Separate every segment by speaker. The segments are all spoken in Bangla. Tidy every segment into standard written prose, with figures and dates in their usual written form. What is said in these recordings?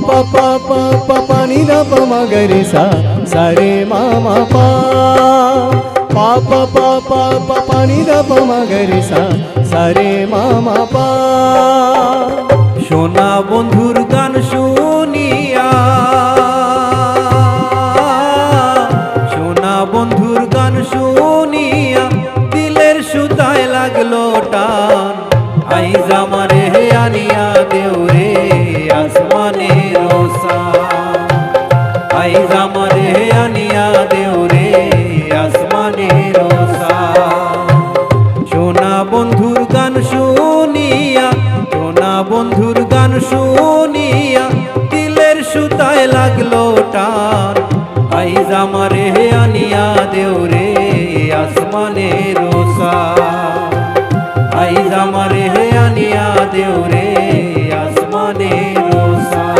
Speaker 1: pa pa pa pa pa ni da pa ma ga re sa sa re ma ma pa pa pa pa pa pa pa ni da pa ma ga re sa sa re ma ma pa।
Speaker 2: সোনা বন্ধুর গান শুনিয়া, সোনা বন্ধুর গান শুনিয়া দিলের সুতায় লাগলো টান। আইজ আমারে আনিয়া দেও রে আসমানের ওসান, আইজ আমারে আনিয়া দেও রে আসমানের ওসান। সোনা বন্ধুর গান শুনিয়া, সোনা বন্ধুর গান শুনিয়া দিলের সুতায় লাগলো টান। আইজ আমারে আনিয়া দেও রে আসমানের ওসান, আইজ আমারে আনিয়া দেও রে আসমানের ওসান।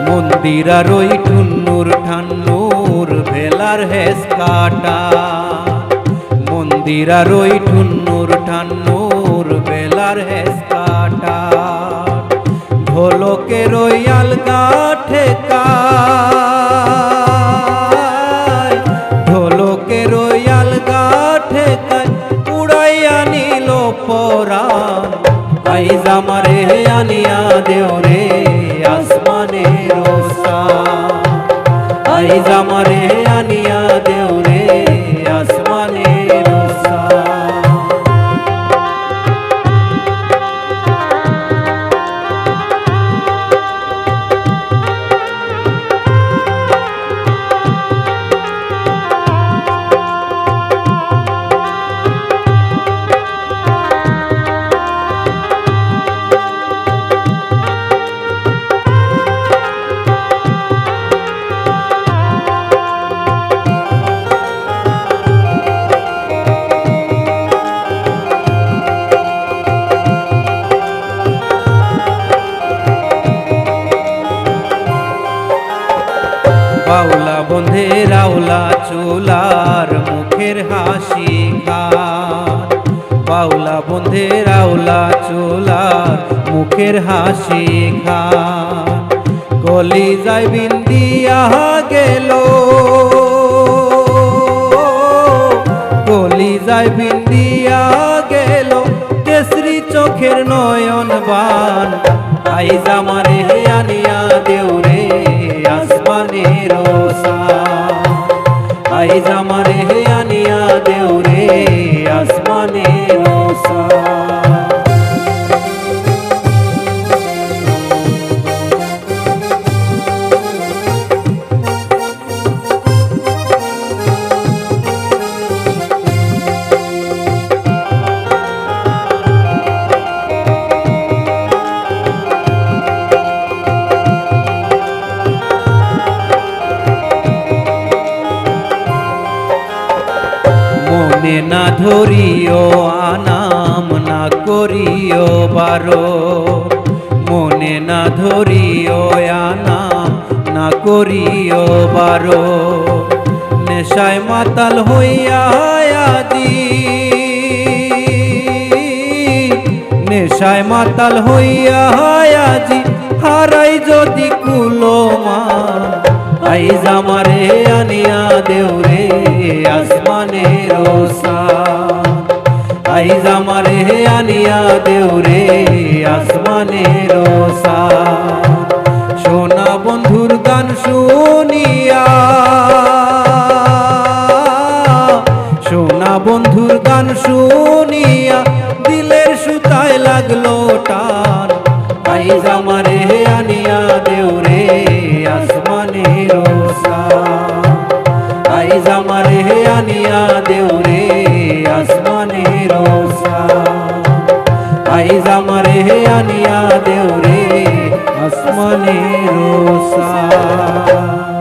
Speaker 2: মন্দিরার ওই টুন্নুর ঠান্নুর ভেলার হেস কাটা, মন্দিরার ওই টুন্নুর ঠান্নুর ভেলার হেস কাটা। ঢোলকের ওই আলগা ঠেকায়, ঢোলকের ওই আলগা ঠেকায় উড়াইয়া নিল পরাণ। আইজ আমারে আনিয়া দেও রে আসমানের ওসান, আইজ আমারে আনিয়া দেও রে আসমানের ওসান। বাউলা বন্ধে রাউলা চুলার মুখের হাসি খান, বাউলা বন্ধে রাউলা চুলার মুখের হাসি খান। গলি যায় বিন্দিয়া গেল, গলি যায় বিন্দিয়া গেল কেসরি চোখের নয়ন বান। আইজ আমারে আনিয়া দেও রে আসমানের ওসান, আইজ আমারে আনিয়া দেও রে আসমানের ওসান। মনে না ধরিও আনাম না করিও বারো, মনে না ধরিও আনাম না করিও বারো। নেশায় মাতাল হইয়া আজি, নেশায় মাতাল হইয়া আজি হারাই যদি কুলমা। আইজ আমারে আনিয়া দেও রে আসমানের ওসান, আইজ আমারে আনিয়া দেও রে আসমানের ওসান। সোনা বন্ধুর গান শুনিয়া, সোনা বন্ধুর গান শুনিয়া দিলের সুতায় লাগলো টান। আইজ আমারে আনিয়া দেও রে আসমানের ওসান, আইজ আমারে আনিয়া দেও রে আসমানের ওসান, আইজ আমারে আনিয়া দেও রে আসমানের ওসান।